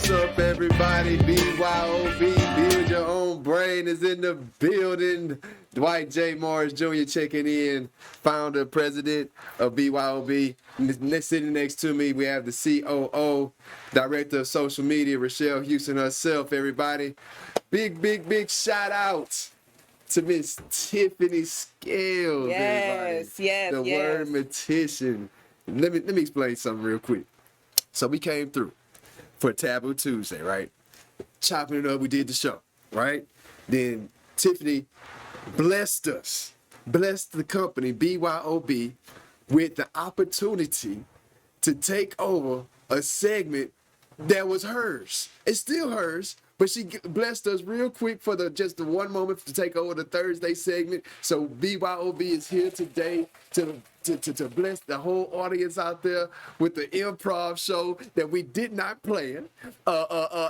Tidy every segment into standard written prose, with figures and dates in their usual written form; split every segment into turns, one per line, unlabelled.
What's up, everybody? BYOB, Build Your Own Brain is in the building. Dwight J. Morris Jr. checking in, founder, president of BYOB. Sitting next to me, we have the COO, director of social media, Rochelle Houston herself, everybody. Big shout out to Miss Tiffany Scales, everybody.
Yes.
The Wrdmtcn. Let me explain something real quick. So we came through for Taboo Tuesday, right? Chopping it up, we did the show, right? Then Tiffany blessed us, blessed the company, BYOB, with the opportunity to take over a segment that was hers. It's still hers, but she blessed us real quick for just the one moment to take over the Thursday segment. So BYOB is here today to bless the whole audience out there with the improv show that we did not plan.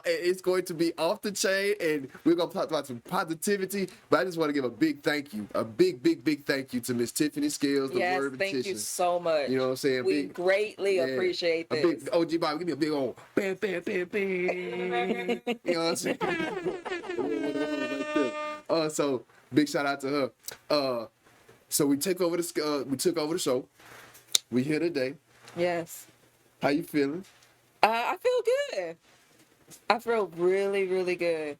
It's going to be off the chain, and we're going to talk about some positivity. But I just want to give a big thank you, a big thank you to Miss Tiffany Scales, the Wrdmtcn.
Thank you so much.
You know what I'm saying?
We greatly appreciate this.
A big OG Bob, give me a big old bam. You know what I'm saying? So big shout out to her. So we took over the show. We here today.
Yes.
How you feeling?
I feel good. I feel really good.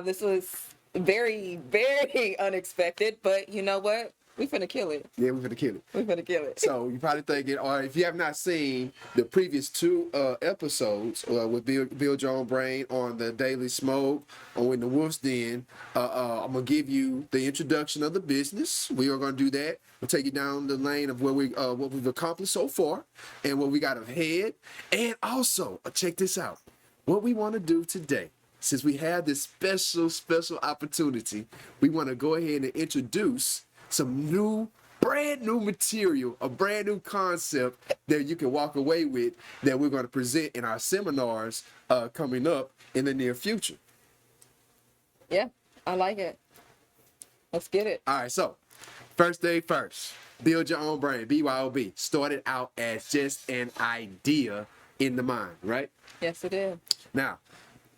This was very unexpected, but you know what? We finna kill it.
Yeah, we're gonna kill it.
We finna kill it.
So you're probably thinking, or if you have not seen the previous two episodes with Build Your Own Brain on the Daily Smoke or in the Wolf's Den, I'm gonna give you the introduction of the business. We are gonna do that. We'll take you down the lane of where what we've accomplished so far and what we got ahead. And also, check this out. What we want to do today, since we have this special opportunity, we want to go ahead and introduce some brand new material, a brand new concept that you can walk away with that we're going to present in our seminars coming up in the near future.
Yeah, I like it. Let's get it.
All right, so first thing first, Build Your Own Brain, BYOB, started out as just an idea in the mind, right?
Yes, it is.
Now,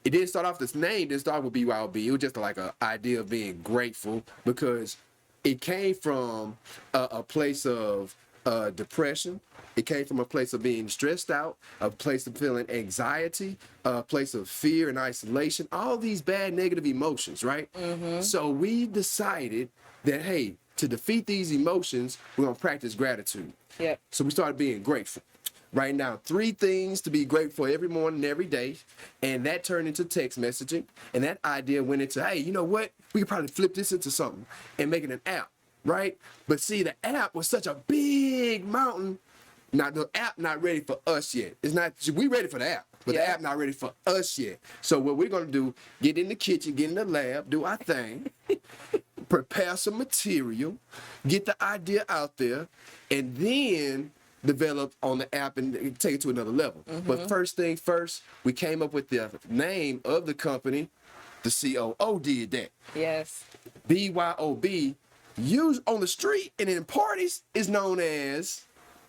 it didn't start off, this name didn't start with BYOB. It was just like an idea of being grateful because it came from a place of depression. It came from a place of being stressed out, a place of feeling anxiety, a place of fear and isolation, all these bad negative emotions, right? Mm-hmm. So we decided that, hey, to defeat these emotions, we're going to practice gratitude.
Yep.
So we started being grateful. Writing down 3 things to be grateful for every morning, every day. And that turned into text messaging. And that idea went into, hey, you know what? We could probably flip this into something and make it an app, right? But see, the app was such a big mountain. Now, the app not ready for us yet. It's not, we ready for the app, but the app not ready for us yet. So what we're going to do, get in the kitchen, get in the lab, do our thing, prepare some material, get the idea out there, and then develop on the app and take it to another level. Mm-hmm. But first thing first, we came up with the name of the company. The COO did that.
Yes.
BYOB, used on the street and in parties, is known as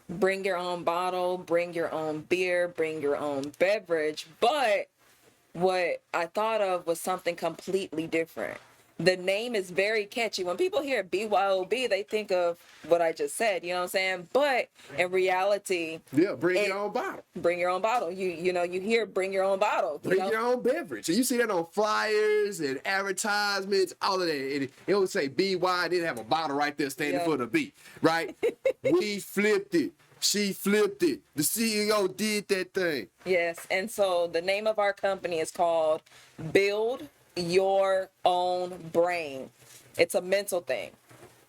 bring your own bottle, bring your own beer, bring your own beverage. But what I thought of was something completely different. The name is very catchy. When people hear BYOB, they think of what I just said, you know what I'm saying? But in reality,
bring your own bottle.
Bring your own bottle. You hear bring your own bottle.
Bring your own beverage. And you see that on flyers and advertisements, all of that. And it would say BY, didn't have a bottle right there standing for the B, right? We flipped it. She flipped it. The CEO did that thing.
Yes. And so the name of our company is called Build Your Own Brain. It's a mental thing.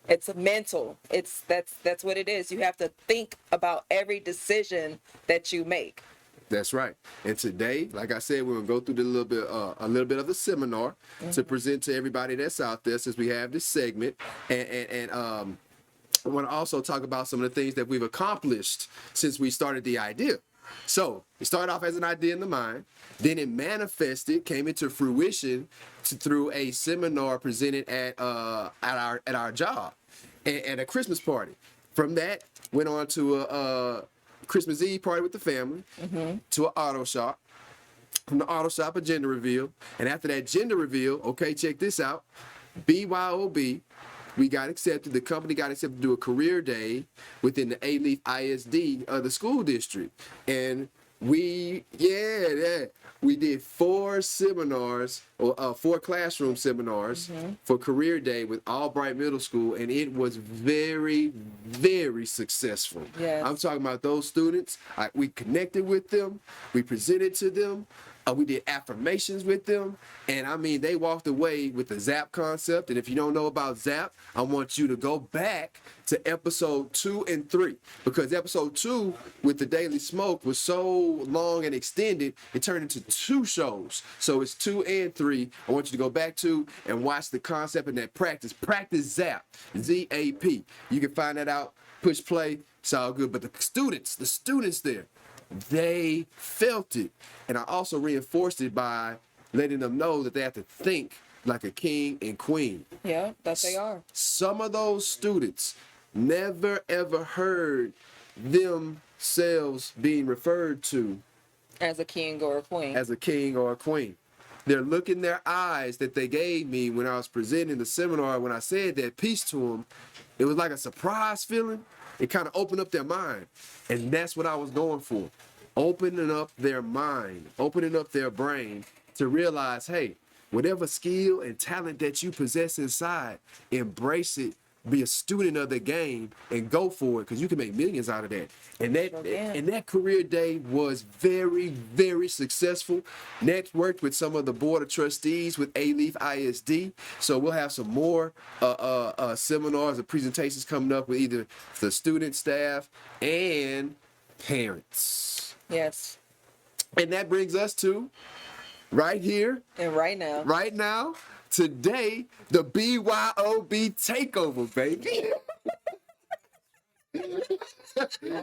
It's mental. That's what it is. You have to think about every decision that you make.
That's right. And today, like I said, we're gonna go through a little bit of the seminar to present to everybody that's out there, since we have this segment, and I want to also talk about some of the things that we've accomplished since we started the idea. So it started off as an idea in the mind, then it manifested, came into fruition through a seminar presented at our job at a Christmas party. From that, went on to a Christmas Eve party with the family, to an auto shop, from the auto shop, a gender reveal. And after that gender reveal, okay, check this out. BYOB, we got accepted. The company got accepted to do a career day within the A-Leaf ISD of the school district. And we did 4 seminars, or 4 classroom seminars for career day with Albright Middle School, and it was very, very successful.
Yes.
I'm talking about those students. We connected with them, we presented to them, we did affirmations with them, and I mean, they walked away with the ZAP concept. And if you don't know about ZAP, I want you to go back to episode 2 and 3, because episode 2 with the Daily Smoke was so long and extended, it turned into 2 shows. So it's 2 and 3. I want you to go back to and watch the concept and that practice ZAP, ZAP. You can find that out, push play, it's all good. But the students there, they felt it. And I also reinforced it by letting them know that they have to think like a king and queen.
Yeah, that they are.
Some of those students never ever heard themselves being referred to
As a king or a queen.
as a king or a queen. They're looking their eyes that they gave me when I was presenting the seminar. When I said that piece to them, it was like a surprise feeling. It kind of opened up their mind. And that's what I was going for. Opening up their mind, opening up their brain to realize, hey, whatever skill and talent that you possess inside, embrace it, be a student of the game, and go for it, because you can make millions out of that. And that career day was very, very successful. Next, worked with some of the board of trustees with A-Leaf ISD. So we'll have some more seminars and presentations coming up with either the student, staff, and parents.
Yes.
And that brings us to right here.
And right now.
Right now. Today, the BYOB Takeover, baby.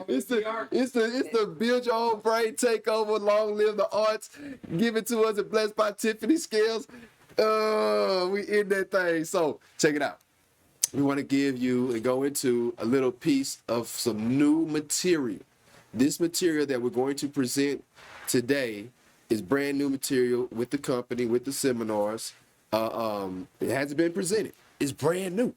It's the Build Your Own Brain Takeover. Long live the arts. Give it to us and blessed by Tiffany Scales. We in that thing. So check it out. We want to give you and go into a little piece of some new material. This material that we're going to present today is brand new material with the company, with the seminars. It hasn't been presented. It's brand new.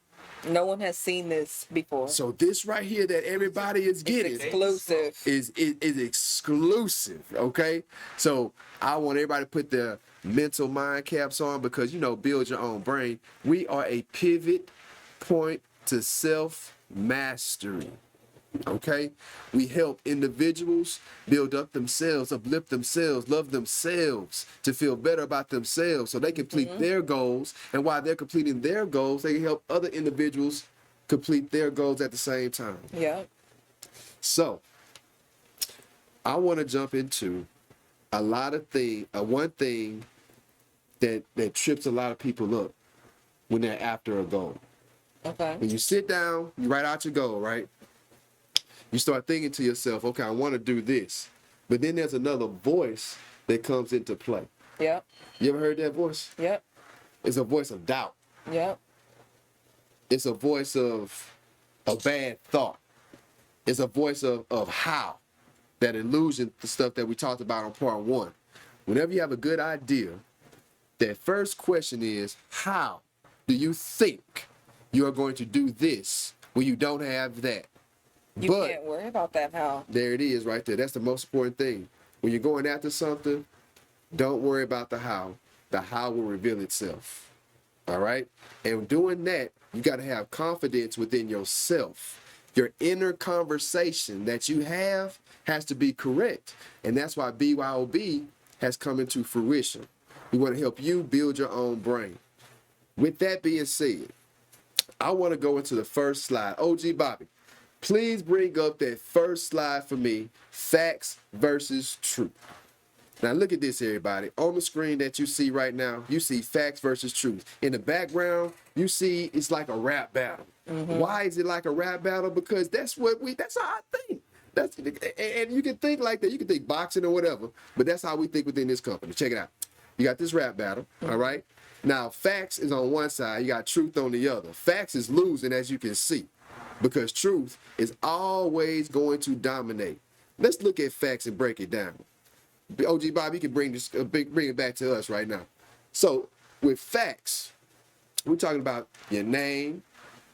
No one has seen this before.
So this right here that everybody is getting
Exclusive.
is exclusive, okay? So I want everybody to put their mental mind caps on, because, you know, build your own brain. We are a pivot point to self-mastery. Okay, we help individuals build up themselves, uplift themselves, love themselves, to feel better about themselves so they complete their goals. And while they're completing their goals, they can help other individuals complete their goals at the same time.
Yeah.
So I want to jump into a lot of one thing that trips a lot of people up when they're after a goal.
Okay.
When you sit down, you write out your goal, right? You start thinking to yourself, okay, I want to do this. But then there's another voice that comes into play.
Yep.
You ever heard that voice?
Yep.
It's a voice of doubt.
Yep.
It's a voice of a bad thought. It's a voice of how. That illusion, the stuff that we talked about on part 1. Whenever you have a good idea, that first question is, how do you think you are going to do this when you don't have that?
You can't worry about that how.
There it is right there. That's the most important thing. When you're going after something, don't worry about the how. The how will reveal itself. All right? And doing that, you got to have confidence within yourself. Your inner conversation that you have has to be correct. And that's why BYOB has come into fruition. We want to help you build your own brain. With that being said, I want to go into the first slide. OG Bobby, please bring up that first slide for me, facts versus truth. Now look at this, everybody. On the screen that you see right now, you see facts versus truth. In the background, you see it's like a rap battle. Why is it like a rap battle? Because that's how I think. And you can think like that. You can think boxing or whatever, but that's how we think within this company. Check it out. You got this rap battle, all right? Now, facts is on one side. You got truth on the other. Facts is losing, as you can see, because truth is always going to dominate. Let's look at facts and break it down. OG Bob, you can bring it back to us right now. So with facts, we're talking about your name,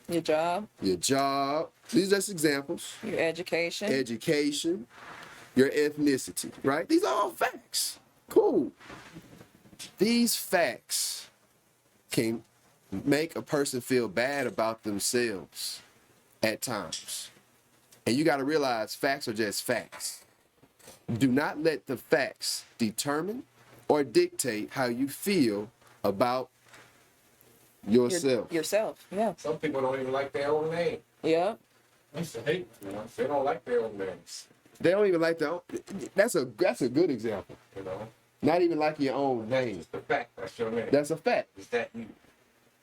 Your job,
These are just examples.
your education.
Your ethnicity, right? These are all facts. Cool. These facts can make a person feel bad about themselves at times. And you got to realize facts are just facts. Do not let the facts determine or dictate how you feel about yourself.
Yourself, yeah.
Some people don't even like their own name.
Yeah.
I used to hate them. They don't like their own names.
They don't even like their own. That's a good example.
You know,
Not even liking your own name.
it's the fact that's your name.
That's a fact.
Is that you?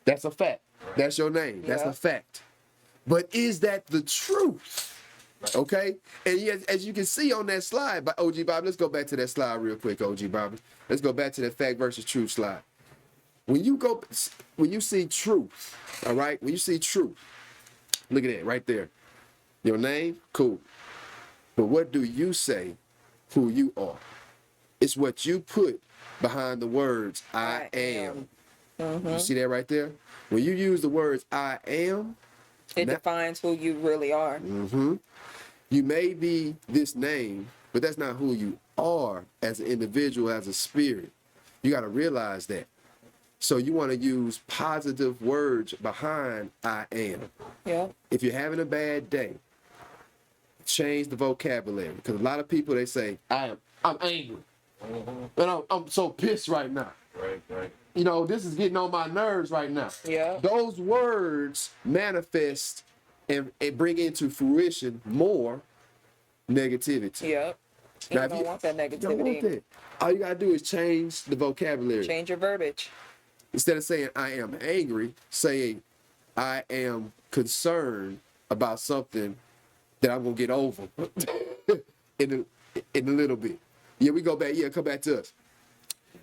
That's a fact. That's your name. That's
Yeah.
a fact. But is that the truth? Okay? And yes, as you can see on that slide by OG Bob, let's go back to that slide real quick, OG Bobby. Let's go back to that fact versus truth slide. When you see truth, all right? When you see truth, look at that right there. Your name, cool. But what do you say who you are? It's what you put behind the words I am. You see that right there? When you use the words I am,
It defines who you really are.
you may be this name, but that's not who you are as an individual, as a spirit. You got to realize that. So you want to use positive words behind I am.
Yeah.
If you're having a bad day, change the vocabulary. Because a lot of people, they say, I'm angry. And I'm so pissed right now.
Right.
You know, this is getting on my nerves right now.
Yeah.
Those words manifest and bring into fruition more negativity.
Yep.
Now,
You
if
don't want that
You don't want
negativity.
that. All you gotta do is change the vocabulary.
Change your verbiage.
Instead of saying I am angry, saying I am concerned about something that I'm gonna get over in a little bit. Yeah, we go back. Yeah, come back to us.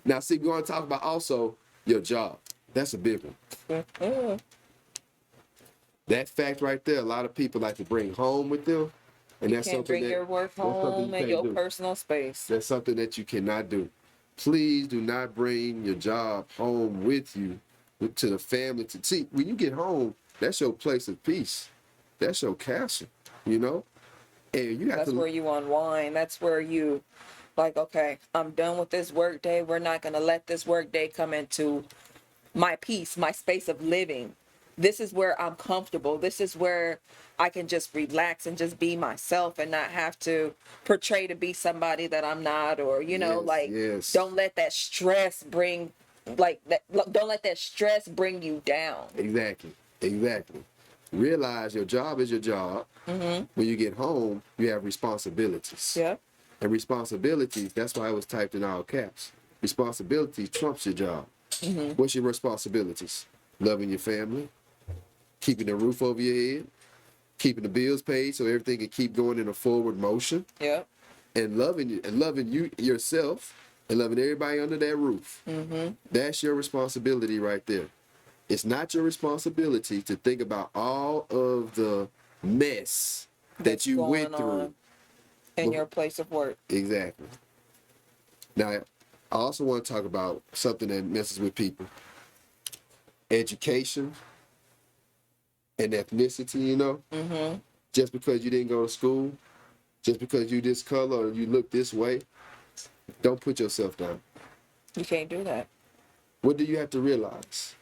Now, see, we want to talk about also your job. That's a big one. That fact right there, a lot of people like to bring home with them. And
You
that's
can't
something
bring
that,
your work
that's something
home
you
and
can't
your
do.
personal space.
That's something that you cannot do. Please do not bring your job home with you to the family. To see, when you get home, that's your place of peace. That's your castle, you know? And you have
That's
to.
where you unwind. That's where you, like, okay, I'm done with this work day. We're not going to let this work day come into my peace, my space of living. This is where I'm comfortable. This is where I can just relax and just be myself and not have to portray to be somebody that I'm not, or, you know,
Yes.
don't let that stress bring, don't let that stress bring you down.
Exactly. Realize your job is your job. When you get home, you have responsibilities.
Yeah.
And responsibilities, that's why it was typed in all caps. Responsibility trumps your job. What's your responsibilities? Loving your family, keeping the roof over your head, keeping the bills paid so everything can keep going in a forward motion,
Yeah.
and loving you yourself and loving everybody under that roof. That's your responsibility right there. It's not your responsibility to think about all of the mess that
That's
you
going
went through.
on in your place of work.
Exactly. Now, I also want to talk about something that messes with people. Education and ethnicity, you know? Just because you didn't go to school, just because you this color or you look this way, don't put yourself down.
You can't do that.
What do you have to realize?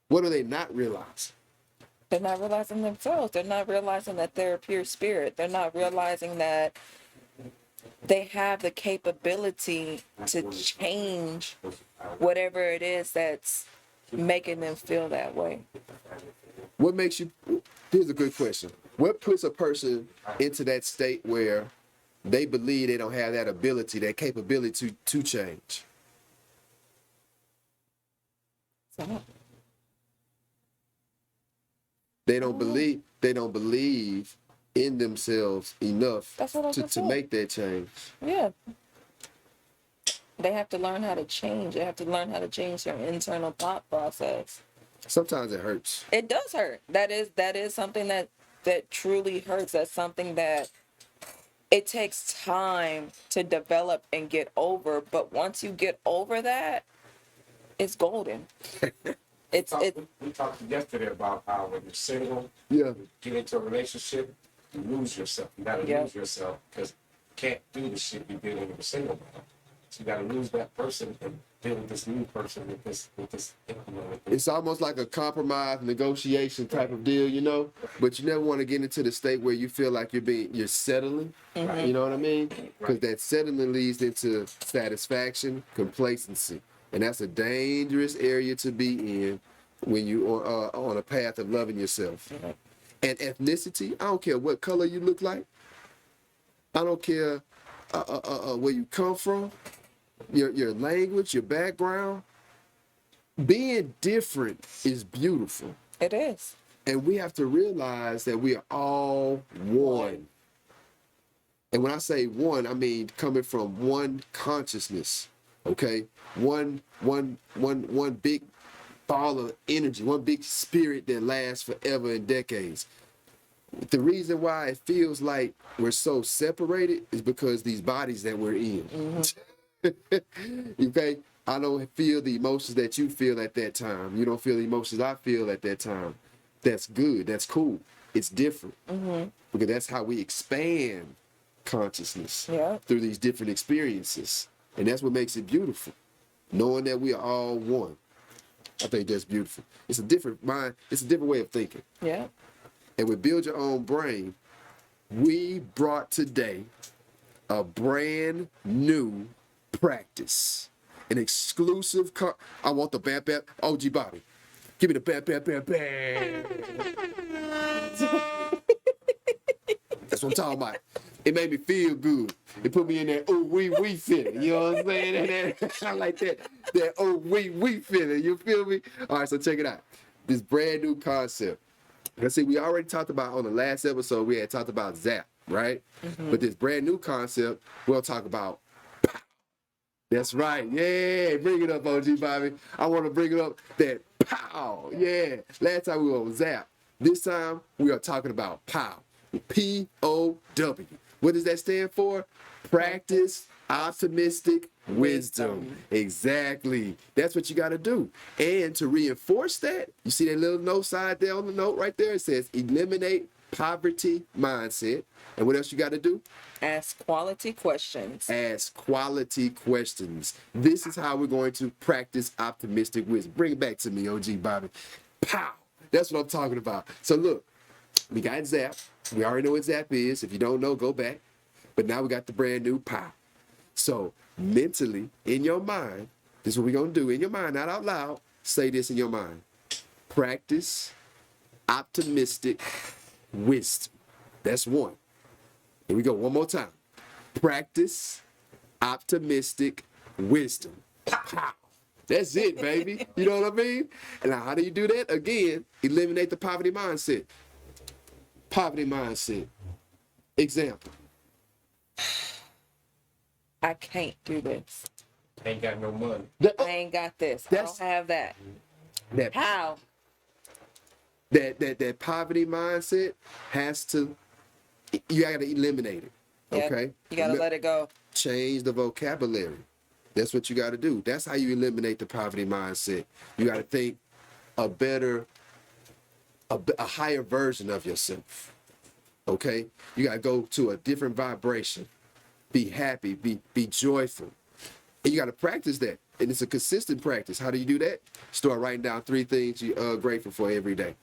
What are they not realizing?
They're not realizing themselves. They're not realizing that they're a pure spirit. They're not realizing that they have the capability to change whatever it is that's making them feel that way.
What makes you, here's a good question. What puts a person into that state where they believe they don't have that ability, that capability to change?
So,
They don't believe in themselves enough
That's what I
to
just said.
make that change.
yeah. They have to learn how to change. They have to learn how to change their internal thought process.
Sometimes it hurts.
It does hurt. That is something that truly hurts. That's something that it takes time to develop and get over, but once you get over that, it's golden. It's
We talked yesterday about how when you're single,
Yeah.
you get into a relationship, you lose yourself. You gotta
Yep.
lose yourself because you can't do the shit you did when you were single. Man. So you gotta lose that person and deal with this new person with this
It's almost like a compromise negotiation type of deal, you know. But you never want to get into the state where you feel like you're settling. You know what I mean? Because that settling leads into satisfaction, complacency, and that's a dangerous area to be in when you are on a path of loving yourself. And ethnicity, I don't care what color you look like. I don't care where you come from, your language, your background. Being different is beautiful.
it is.
And we have to realize that we are all one. And when I say one, I mean coming from one consciousness. Okay? One big ball of energy, one big spirit that lasts forever and decades. The reason why it feels like we're so separated is because these bodies that we're in. Okay? I don't feel the emotions that you feel at that time. You don't feel the emotions I feel at that time. That's good. That's cool. It's different. Because that's how we expand consciousness through these different experiences. And that's what makes it beautiful. Knowing that we are all one. I think that's beautiful. It's a different mind. It's a different way of thinking.
Yeah.
And with Build Your Own Brain, we brought today a brand new practice. An exclusive I want the bam bam. OG Bobby. Give me the bam bam bam bam. That's what I'm talking about. It made me feel good. It put me in that oh we feeling. You know what I'm saying? I like that oh we feeling. You feel me? All right, so check it out. This brand new concept. Let's see, we already talked about on the last episode, we had talked about Zap, right? But this brand new concept, we'll talk about pow. That's right. Yeah, bring it up, OG Bobby. I want to bring it up that pow. Yeah. Last time we were on Zap. This time we are talking about pow. P-O-W. What does that stand for? Practice optimistic wisdom. Exactly. That's what you got to do. And to reinforce that, you see that little note side there on the note right there? It says eliminate poverty mindset. And what else you got to do?
Ask quality questions.
Ask quality questions. This is how we're going to practice optimistic wisdom. Bring it back to me, OG Bobby. Pow. That's what I'm talking about. So look, we got Zap. We already know what Zap is. If you don't know, go back. But now we got the brand new pow. So mentally, in your mind, this is what we're going to do. In your mind, not out loud, say this in your mind. Practice optimistic wisdom. That's one. Here we go. One more time. Practice optimistic wisdom. Pow. That's it, baby. You know what I mean? And now, how do you do that? Again, eliminate the poverty mindset. Poverty mindset. Example.
I can't do this.
Ain't got no money.
I ain't got this. I don't have that.
That
How?
That poverty mindset has to, you got to eliminate it.
Yep.
Okay?
You got to let it go.
Change the vocabulary. That's what you got to do. That's how you eliminate the poverty mindset. You got to think a higher version of yourself. Okay? You got to go to a different vibration. Be happy, be joyful. And you got to practice that. And it's a consistent practice. How do you do that? Start writing down 3 things you're grateful for every day.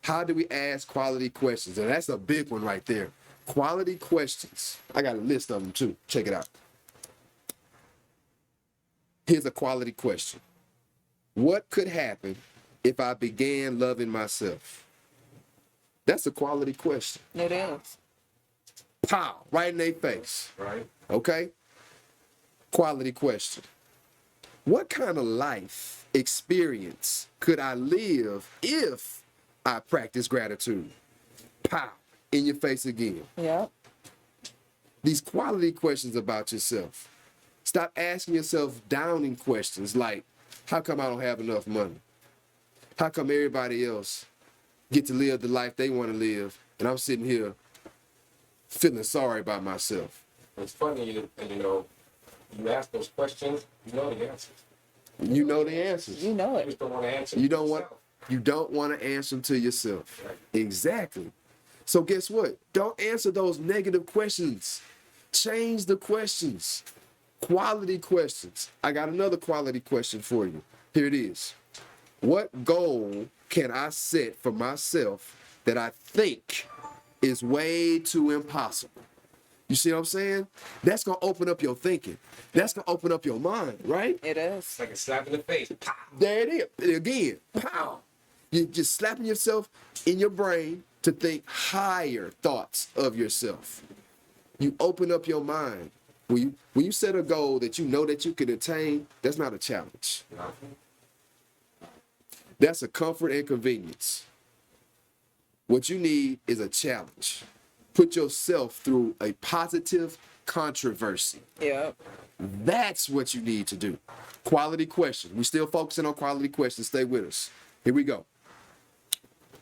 How do we ask quality questions? And that's a big one right there. Quality questions. I got a list of them too. Check it out. Here's a quality question. What could happen if I began loving myself? That's a quality question.
It is.
Pow, right in their face.
Right.
Okay? Quality question. What kind of life experience could I live if I practice gratitude? Pow, in your face again.
Yep.
These quality questions about yourself. Stop asking yourself downing questions like, how come I don't have enough money? How come everybody else get to live the life they want to live and I'm sitting here feeling sorry about myself.
It's funny, you ask those questions, you know the answers.
You know the answers.
You know
You
it.
just don't want to answer
You
them
don't want
yourself.
you don't want to answer them to yourself.
Right.
Exactly. So guess what? Don't answer those negative questions. Change the questions. Quality questions. I got another quality question for you. Here it is. What goal can I set for myself that I think is way too impossible? You see what I'm saying? That's going to open up your thinking. That's going to open up your mind, right?
It is.
It's like a slap in the face. Pow!
There it is. Again, pow. You're just slapping yourself in your brain to think higher thoughts of yourself. You open up your mind. When you set a goal that you know that you can attain, that's not a challenge. That's a comfort and convenience. What you need is a challenge. Put yourself through a positive controversy.
Yep.
That's what you need to do. Quality question. We're still focusing on quality questions. Stay with us. Here we go.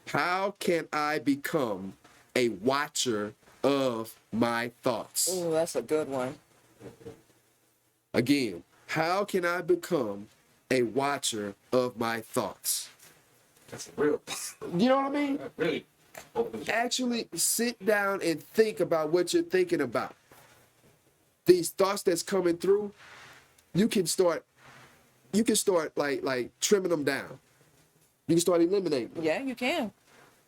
How can I become a watcher of my thoughts?
Ooh, that's a good one.
Again, how can I become a watcher of my thoughts?
That's real.
You know what I mean?
That really opens
Actually sit down and think about what you're thinking about. These thoughts that's coming through, you can start like trimming them down. You can start eliminating them.
Yeah, you can.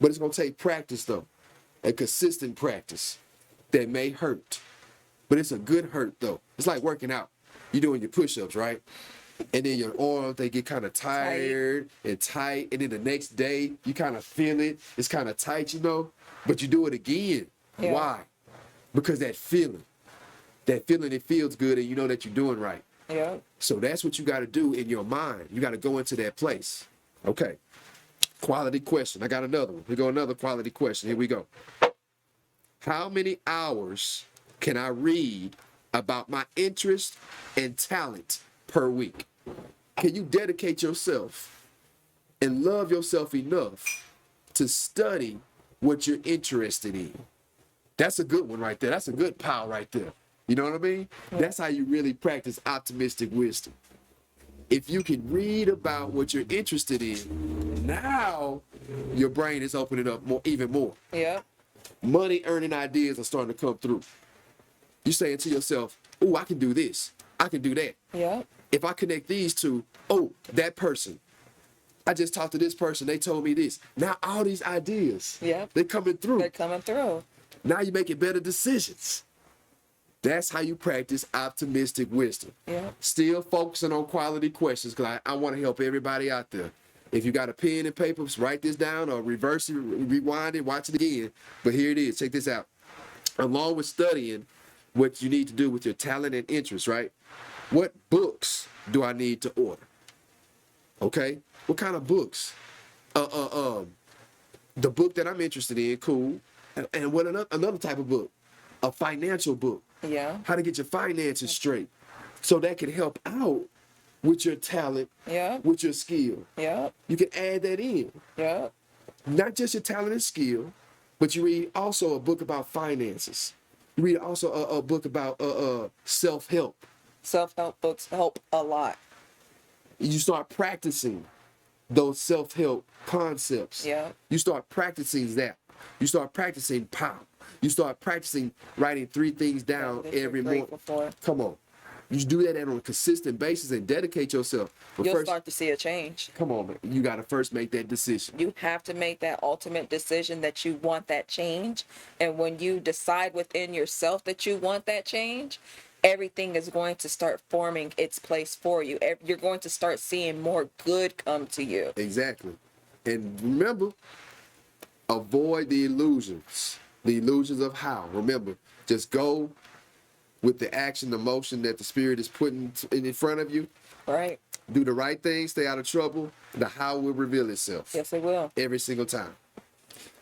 But it's gonna take practice though. A consistent practice that may hurt. But it's a good hurt though. It's like working out. You're doing your push-ups, right? And then your arms, they get kind of tired and tight. And then the next day, you kind of feel it. It's kind of tight, but you do it again.
Yeah.
Why? Because that feeling, it feels good and you know that you're doing right.
Yep.
So that's what you got to do in your mind. You got to go into that place. Okay. Quality question. I got another one. Here go another quality question. Here we go. How many hours can I read about my interest and talent per week? Can you dedicate yourself and love yourself enough to study what you're interested in? That's a good one right there. That's a good pile right there. You know what I mean? That's how you really practice optimistic wisdom. If you can read about what you're interested in, now your brain is opening up even more.
Yep.
Money earning ideas are starting to come through. You're saying to yourself, oh, I can do this. I can do that.
Yep.
If I connect these two, oh, that person. I just talked to this person. They told me this. Now all these ideas,
Yep.
they're coming through.
They're coming through.
Now you're making better decisions. That's how you practice optimistic wisdom.
Yep.
Still focusing on quality questions because I want to help everybody out there. If you got a pen and paper, write this down or reverse it, rewind it, watch it again. But here it is. Check this out. Along with studying what you need to do with your talent and interest, right? What books do I need to order? Okay? What kind of books? The book that I'm interested in, cool. And what another type of book? A financial book.
Yeah.
How to get your finances straight. So that can help out with your talent,
Yep.
with your skill.
Yep.
You can add that in.
Yep.
Not just your talent and skill, but you read also a book about finances. You read also a book about self-help.
Self-help books help a lot.
You start practicing those self-help concepts.
Yeah.
You start practicing that. You start practicing power. You start practicing writing 3 things down
That you're
every morning.
grateful for.
Come on. You do that on a consistent basis and dedicate yourself. But
You'll
first,
start to see a change.
come on, man. You got to first make that decision.
You have to make that ultimate decision that you want that change. And when you decide within yourself that you want that change, everything is going to start forming its place for you. You're going to start seeing more good come to you.
Exactly. And remember, avoid the illusions. The illusions of how. Remember, just go with the action, the motion that the spirit is putting in front of you.
Right?
Do the right thing, stay out of trouble. The how will reveal itself.
Yes, it will.
Every single time.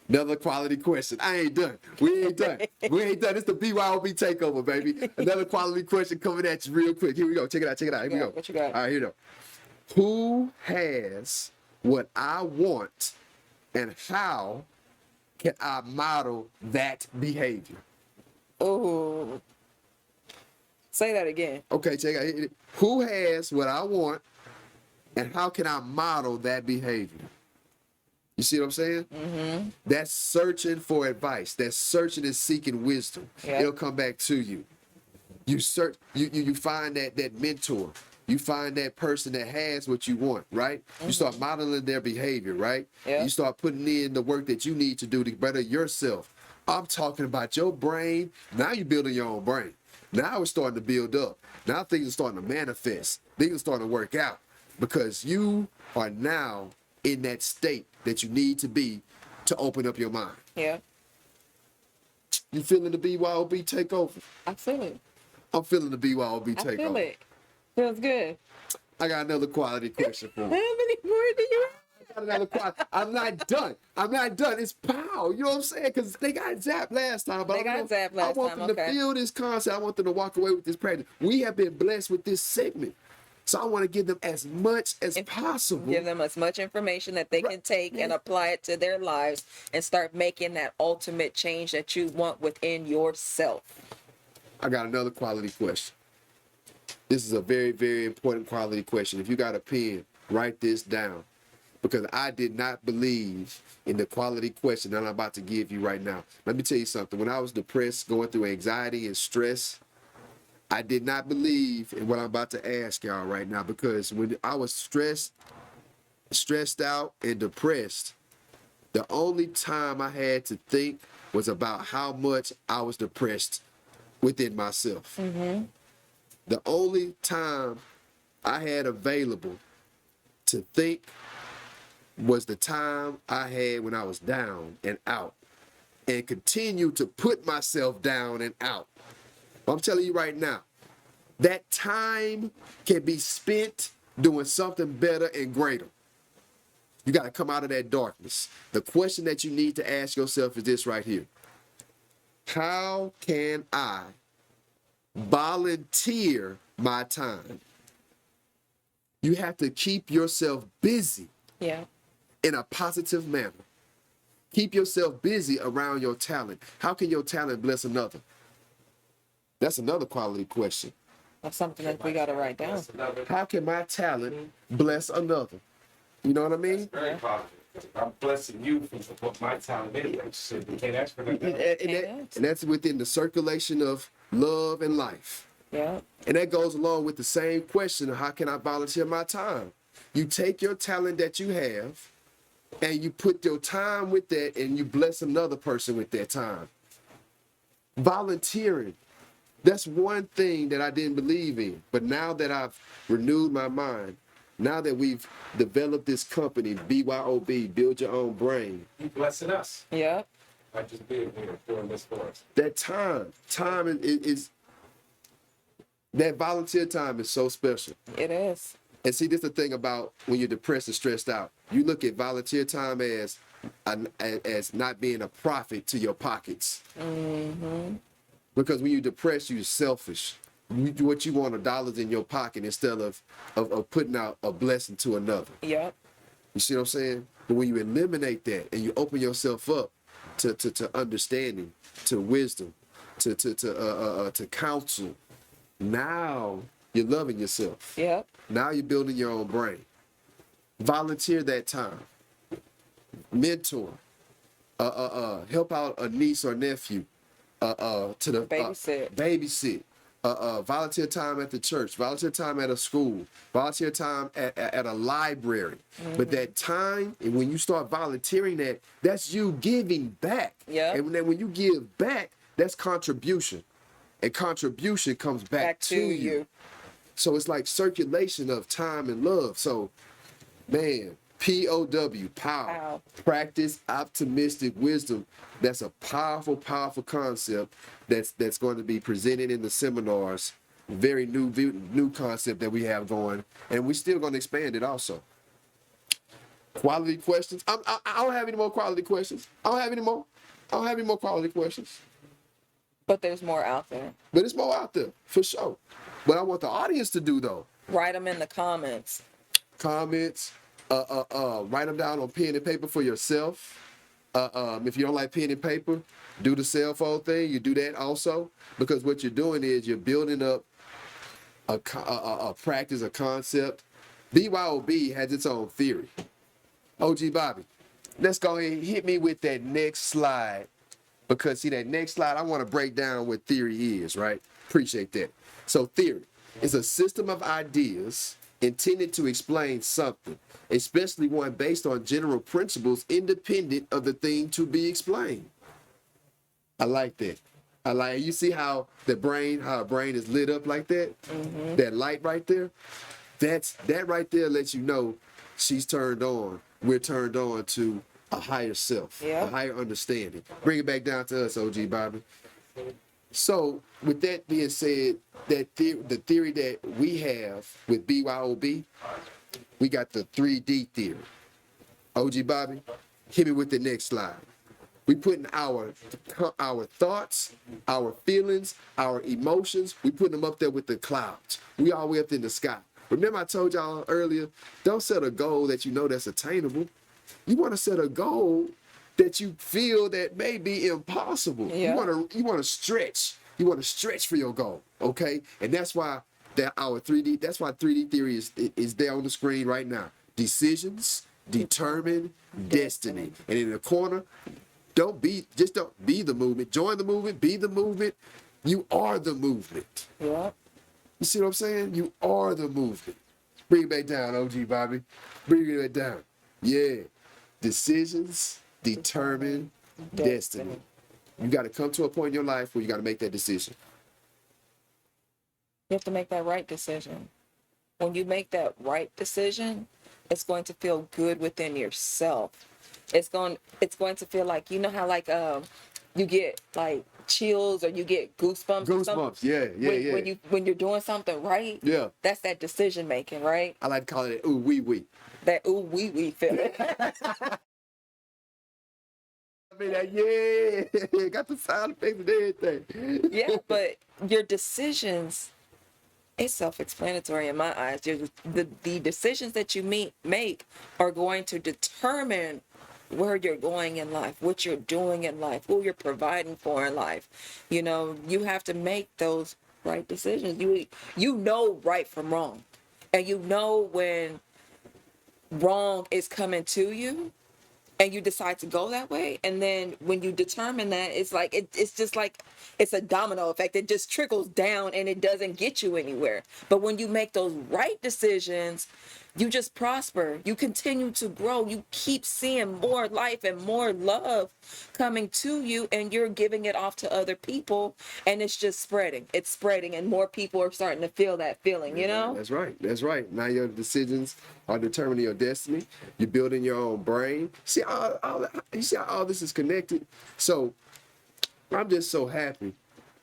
Another quality question. I ain't done. We ain't done. We ain't done. It's the BYOB takeover, baby. Another quality question coming at you real quick. Here we go. Check it out. Check it out. Here we go.
What you got?
All right, here we go. Who has what I want and how can I model that behavior?
Ooh. Say that again.
Okay, check out. Who has what I want, and how can I model that behavior? You see what I'm saying? Mm-hmm. That's searching for advice. That's searching and seeking wisdom.
Yep.
It'll come back to you. You search. You find that mentor. You find that person that has what you want, right? Mm-hmm. You start modeling their behavior, right?
Yep.
You start putting in the work that you need to do to better yourself. I'm talking about your brain. Now you're building your own brain. Now it's starting to build up. Now things are starting to manifest. Things are starting to work out because you are now in that state that you need to be to open up your mind.
Yeah.
You feeling the BYOB takeover?
I feel it.
I'm feeling the BYOB takeover.
I feel it. Feels good.
I got another quality question for
How
you.
many more do you have?
Another quality. I'm not done. It's pow. You know what I'm saying? Because they got zapped last time. But
They got zapped last
I want
time,
them
okay.
to feel this concept. I want them to walk away with this practice. We have been blessed with this segment. So I want to give them as much as possible.
Give them as much information that they can take and apply it to their lives and start making that ultimate change that you want within yourself.
I got another quality question. This is a very, very important quality question. If you got a pen, write this down. Because I did not believe in the quality question that I'm about to give you right now. Let me tell you something. When I was depressed, going through anxiety and stress, I did not believe in what I'm about to ask y'all right now. Because when I was stressed out and depressed, the only time I had to think was about how much I was depressed within myself. Mm-hmm. The only time I had available to think was the time I had when I was down and out and continue to put myself down and out. I'm telling you right now, that time can be spent doing something better and greater. You got to come out of that darkness. The question that you need to ask yourself is this right here. How can I volunteer my time? You have to keep yourself busy.
Yeah.
In a positive manner. Keep yourself busy around your talent. How can your talent bless another? That's another quality question.
That's something that we got to write down.
How can my talent bless another? You know what I mean?
That's very positive. I'm blessing you for what my talent is. Shit, you can't ask for that.
And that's within the circulation of love and life.
Yeah.
And that goes along with the same question of how can I volunteer my time? You take your talent that you have and you put your time with that and you bless another person with that time. Volunteering. That's one thing that I didn't believe in. But now that I've renewed my mind, now that we've developed this company, BYOB, Build Your Own Brain.
You blessing us.
Yeah.
I just being here doing this for us.
That time is that volunteer time is so special.
It is.
And see, this is the thing about when you're depressed and stressed out. You look at volunteer time as not being a profit to your pockets. Mm-hmm. Because when you're depressed, you're selfish. What you want are dollars in your pocket instead of putting out a blessing to another.
Yep.
You see what I'm saying? But when you eliminate that and you open yourself up to understanding, to wisdom, to counsel, now you're loving yourself.
Yep.
Now you're building your own brain. Volunteer that time. Mentor. Help out a niece or nephew. To the
Babysit.
Babysit. Volunteer time at the church. Volunteer time at a school. Volunteer time at a library. Mm-hmm. But that time, and when you start volunteering that, that's you giving back.
Yeah.
And then when you give back, that's contribution. And contribution comes back to you. So it's like circulation of time and love. So, man, POW, power. Practice optimistic wisdom. That's a powerful, powerful concept that's going to be presented in the seminars. Very new concept that we have going. And we're still going to expand it also. Quality questions. I don't have any more quality questions. I don't have any more quality questions.
But there's more out there.
But it's more out there, for sure. What I want the audience to do, though.
Write them in the comments.
Write them down on pen and paper for yourself. If you don't like pen and paper, do the cell phone thing. You do that also, because what you're doing is you're building up a practice, a concept. BYOB has its own theory. OG Bobby, let's go ahead and hit me with that next slide, because see, that next slide, I want to break down what theory is, right? Appreciate that. So theory is a system of ideas intended to explain something, especially one based on general principles independent of the thing to be explained. I like that. You see how a brain is lit up like that? Mm-hmm. That light right there? That right there lets you know she's turned on. We're turned on to a higher self, a higher understanding. Bring it back down to us, OG Bobby. So, with that being said, the theory that we have with BYOB, we got the 3D theory. OG Bobby, hit me with the next slide. We putting our thoughts, our feelings, our emotions, we putting them up there with the clouds. We all the way up in the sky. Remember I told y'all earlier, don't set a goal that you know that's attainable. You want to set a goal that you feel that may be impossible. Yeah. You want to stretch. You want to stretch for your goal, okay? And that's why our 3D theory is there on the screen right now. Decisions determine destiny. And in the corner, don't be the movement. Join the movement, be the movement. You are the movement.
Yeah.
You see what I'm saying? You are the movement. Bring it back down, OG Bobby. Bring it back down. Yeah. Decisions determine destiny. You got to come to a point in your life where you got to make that decision.
You have to make that right decision. When you make that right decision, it's going to feel good within yourself. It's going to feel like, you know how like you get like chills or you get goosebumps.
Goosebumps, yeah.
When you're doing something right,
yeah,
that's that decision making, right?
I like to call it ooh wee wee.
That ooh wee wee feeling.
I mean, yeah, got the sound effects and everything.
Yeah, but your decisions, it's self-explanatory in my eyes. The decisions that you make are going to determine where you're going in life, what you're doing in life, who you're providing for in life. You know, you have to make those right decisions. You know right from wrong. And you know when wrong is coming to you and you decide to go that way. And then when you determine that, it's like, it's just like, it's a domino effect. It just trickles down and it doesn't get you anywhere. But when you make those right decisions, you just prosper. You continue to grow. You keep seeing more life and more love coming to you, and you're giving it off to other people, and it's just spreading. It's spreading, and more people are starting to feel that feeling, you know?
That's right. Now your decisions are determining your destiny. You're building your own brain. See you see how all this is connected? So I'm just so happy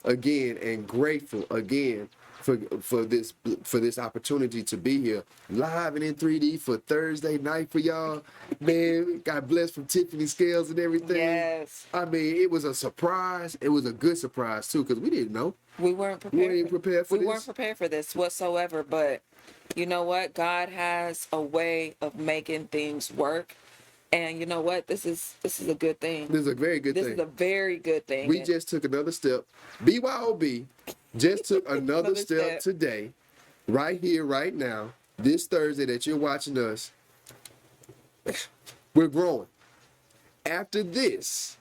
again and grateful again for this opportunity to be here live and in 3D for Thursday night for y'all. Man, got blessed from Tiffany Scales and everything.
Yes.
I mean, it was a surprise. It was a good surprise too, because we didn't know.
We weren't prepared.
We weren't prepared for this.
We weren't prepared for this whatsoever, but you know what? God has a way of making things work. And you know what? This is a good thing.
This is a very good thing.
This is a very good thing.
We just took another step. BYOB just took another step today, right here, right now, this Thursday that you're watching us. We're growing. After this,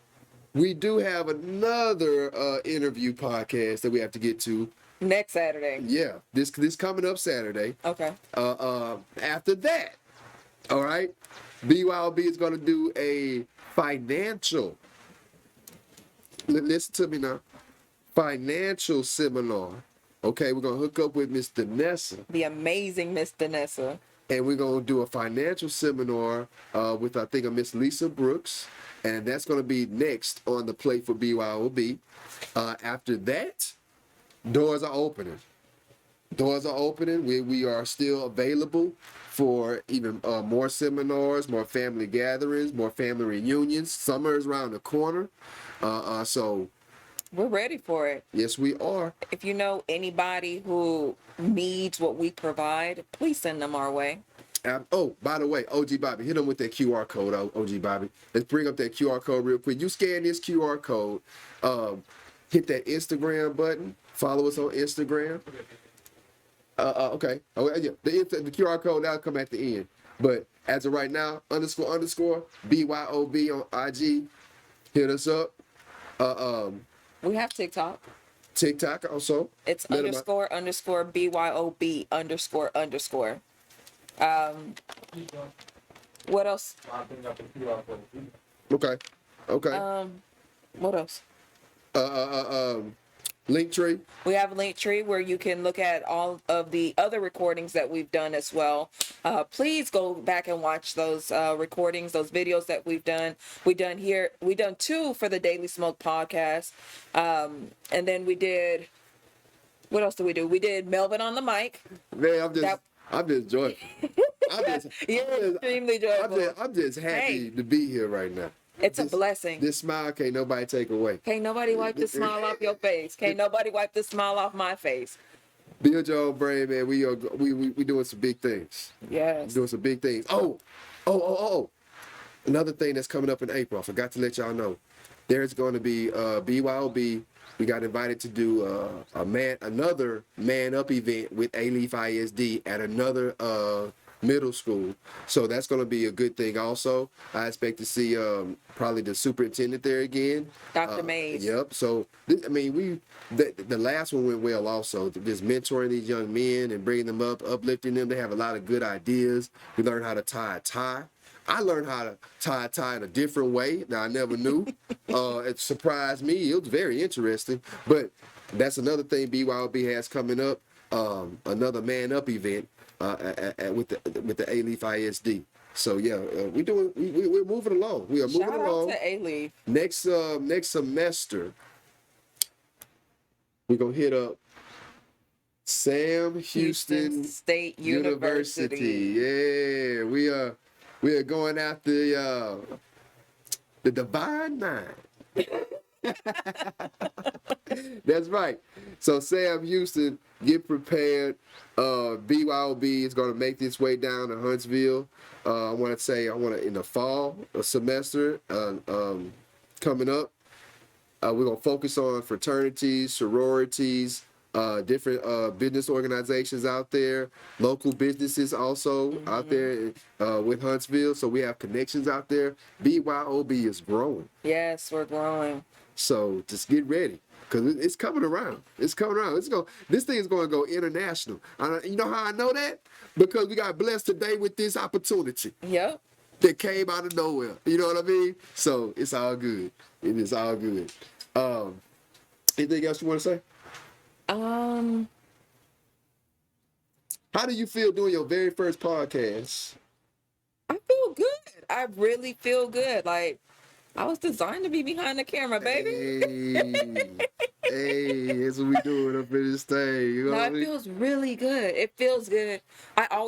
we do have another interview podcast that we have to get to.
Next Saturday.
Yeah, this coming up Saturday.
Okay.
After that, all right, BYOB is going to do a financial, listen to me now, financial seminar. Okay, we're going to hook up with Miss Danessa.
The amazing Miss Danessa.
And we're going to do a financial seminar with, I think, a Miss Lisa Brooks. And that's going to be next on the plate for BYOB. After that, doors are opening. Doors are opening. We are still available for even more seminars, more family gatherings, more family reunions. Summer is around the corner. So
we're ready for it.
Yes, we are.
If you know anybody who needs what we provide, please send them our way.
Oh, by the way, OG Bobby, hit them with that QR code, OG Bobby. Let's bring up that QR code real quick. You scan this QR code, hit that Instagram button, follow us on Instagram. Okay. Oh, yeah. The QR code now come at the end. But as of right now, __ BYOB on IG. Hit us up.
We have TikTok.
TikTok also.
It's __ BYOB __. What else?
Okay. Okay.
What else?
Linktree.
We have a Linktree where you can look at all of the other recordings that we've done as well. Please go back and watch those recordings, those videos that we've done. We done 2 for the Daily Smoke podcast, and then we did. What else did we do? We did Melvin on the mic.
Man, I'm just joyful.
You're extremely joyful.
I'm just happy to be here right now.
It's a blessing.
This smile can't nobody take away.
Can't nobody wipe the smile off your face. Can't nobody wipe the smile off my face.
Build your own brain, man. We doing some big things.
Yes.
Doing some big things. Oh. Another thing that's coming up in April. I forgot to let y'all know. There's going to be BYOB. We got invited to do another Man Up event with A-Leaf ISD at another middle school. So that's going to be a good thing also. I expect to see probably the superintendent there again.
Dr. Mays.
Yep. So, the last one went well also. Just mentoring these young men and bringing them up, uplifting them. They have a lot of good ideas. We learned how to tie a tie. I learned how to tie a tie in a different way that I never knew. It surprised me. It was very interesting. But that's another thing BYOB has coming up. Another Man Up event with the A-Leaf ISD. So yeah, we're moving along. We are moving along.
Shout out to A-Leaf.
Next semester, we're gonna hit up Sam Houston
State University.
Yeah, we are going after the Divine Nine. That's right. So Sam Houston, get prepared. BYOB is going to make its way down to Huntsville. I want to in the fall semester coming up. We're going to focus on fraternities, sororities, different business organizations out there, local businesses also out there with Huntsville. So we have connections out there. BYOB is growing.
Yes, we're growing.
So just get ready, because it's coming around. It's coming around. This thing is going to go international. You know how I know that? Because we got blessed today with this opportunity.
Yep.
That came out of nowhere. You know what I mean? So it's all good. It is all good. Anything else you want to say? How do you feel doing your very first podcast?
I feel good. I really feel good. Like, I was designed to be behind the camera, baby.
Hey, that's what we doing up in this thing. You know what I mean?
It feels really good. It feels good.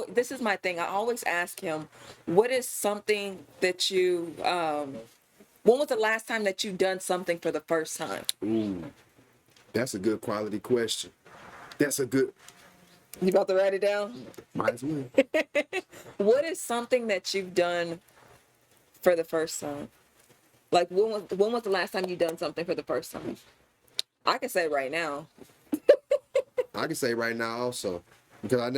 This is my thing. I always ask him, what is something that you, when was the last time that you done something for the first time?
Ooh, that's a good quality question. That's a good.
You about to write it down?
Might as well.
What is something that you've done for the first time? Like, when was the last time you done something for the first time? I can say right now.
I can say right now also, because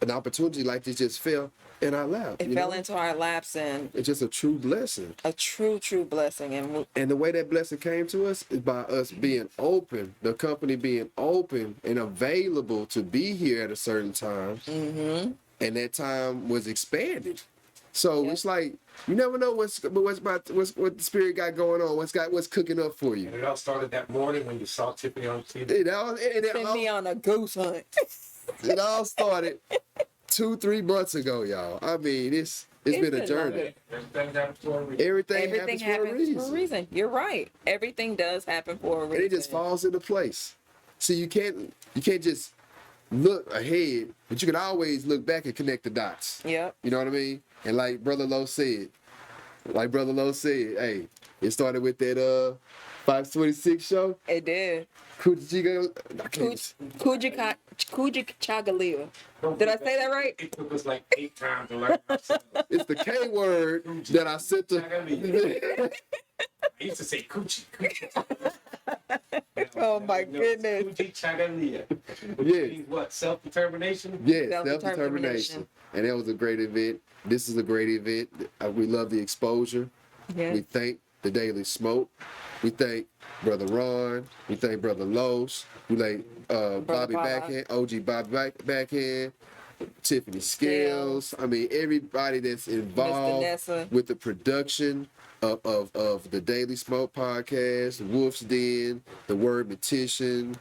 an opportunity like this just fell in our lap.
It fell into our laps, and
it's just a true blessing.
A true blessing.
And the way that blessing came to us is by us being open, the company being open and available to be here at a certain time. Mm-hmm. And that time was expanded. So It's like, you never know what the spirit got going on, what's cooking up for you.
And it all started that morning when you saw Tiffany on TV.
Send me on a goose hunt.
It all started 2-3 months ago, y'all. I mean, it's been a journey.
Everything happens for a reason.
Everything happens for a reason.
You're right. Everything does happen for a reason.
And it just falls into place. See, you can't just look ahead, but you can always look back and connect the dots.
Yep.
You know what I mean? And like Brother Lowe said, hey, it started with that 526 show.
It did. Kujichagalil. Did I say that right?
It took us like 8 times to learn ourselves.
It's the K word that I sent to.
I used to say coochie.
Oh my goodness.
Coochie chagalia. Which
Yes.
means what? Self-determination?
Yes,
Self-determination.
self-determination. And that was a great event. This is a great event. We love the exposure.
Yeah.
We thank the Daily Smoke. We thank Brother Ron. We thank Brother Los. We thank Bobby
Bob.
Backhand, OG Bobby Backhand, Tiffany Scales. I mean, everybody that's involved
Nessa.
with the production of the Daily Smoke podcast, Wolf's Den, the Wrdmtcn,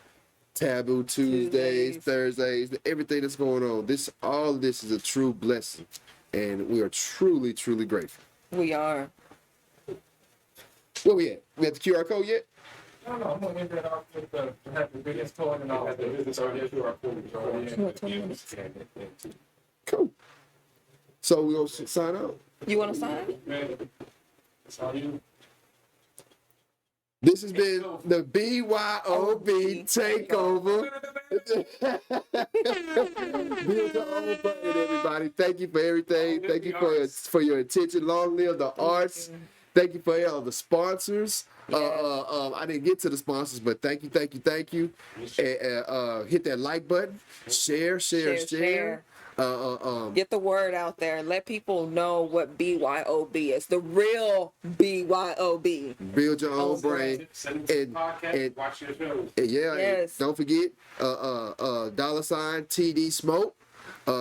Taboo Tuesdays, Thursdays, everything that's going on. All of this is a true blessing, and we are truly, truly grateful.
We are.
Where we at? We at the QR code yet?
No, I'm gonna end that off with the have the business card and all that. The business card, yes, you are cool.
Cool. So we gonna sign out.
You want to sign?
That's all you.
This has been the BYOB Takeover. Build your own button, everybody. Thank you for everything. Thank you for your attention. Long live the arts. Thank you for all the sponsors. I didn't get to the sponsors, but thank you. Hit that like button. Share.
Get the word out there. Let people know what BYOB is. The real BYOB.
Build your own brain.
Send it to the podcast. Watch your shows.
Yes.
Don't forget $ TD Smoke.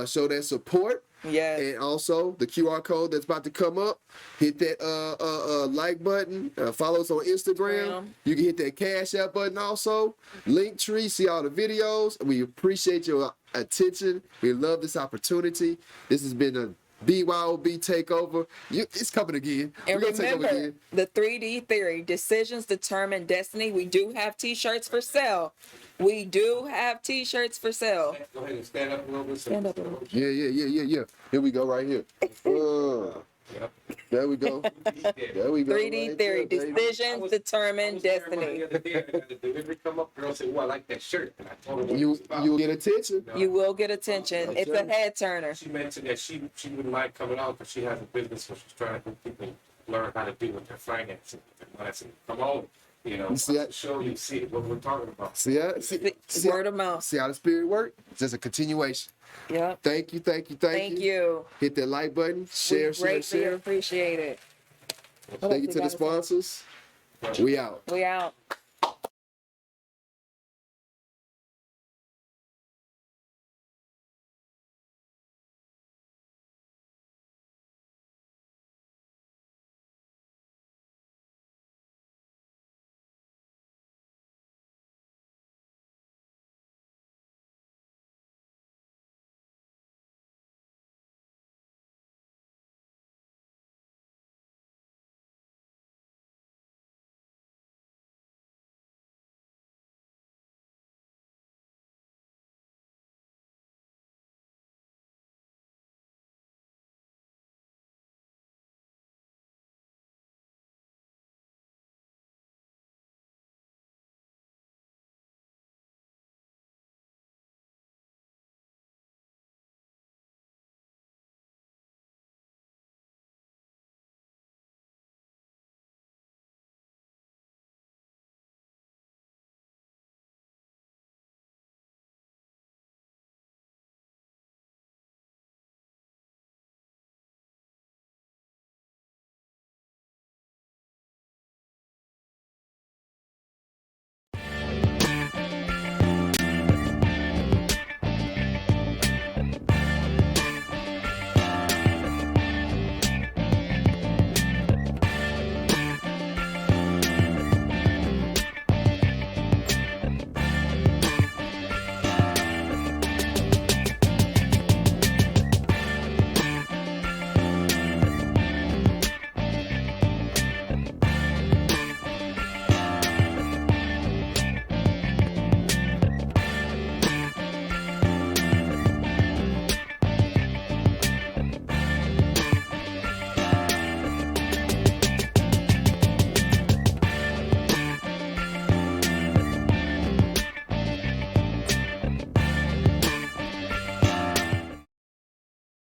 Show that support.
Yes.
And also the QR code that's about to come up. Hit that like button. Follow us on Instagram. You can hit that Cash App button also. Linktree. See all the videos. We appreciate your attention. We love this opportunity. This has been a BYOB takeover. It's coming again.
And
We're gonna take over
remember,
again.
the 3D theory, decisions determine destiny. We do have t-shirts for sale. We do have t-shirts for sale.
Go ahead and stand up a little bit.
Stand up a little.
Yeah. Here we go right here.
Yep.
There we go. There we go.
3D
right
theory,
there, baby.
decisions determine destiny.
The other day, I had the delivery come up. Girl said, "Well, I like that shirt," and I told her what it
You
was about.
will get attention.
You will get attention. It's a head turner.
She mentioned that she wouldn't mind coming out because she has a business, so she's trying to help people learn how to deal with their finances. And I said, "Come on,
You see that?
show you see what we're talking about."
See how?
Word of mouth.
See how the spirit works? It's just a continuation.
Yep.
Thank you.
Thank you.
Hit that like button. Share.
We greatly appreciate it.
Thank you to the sponsors. We out.
We out.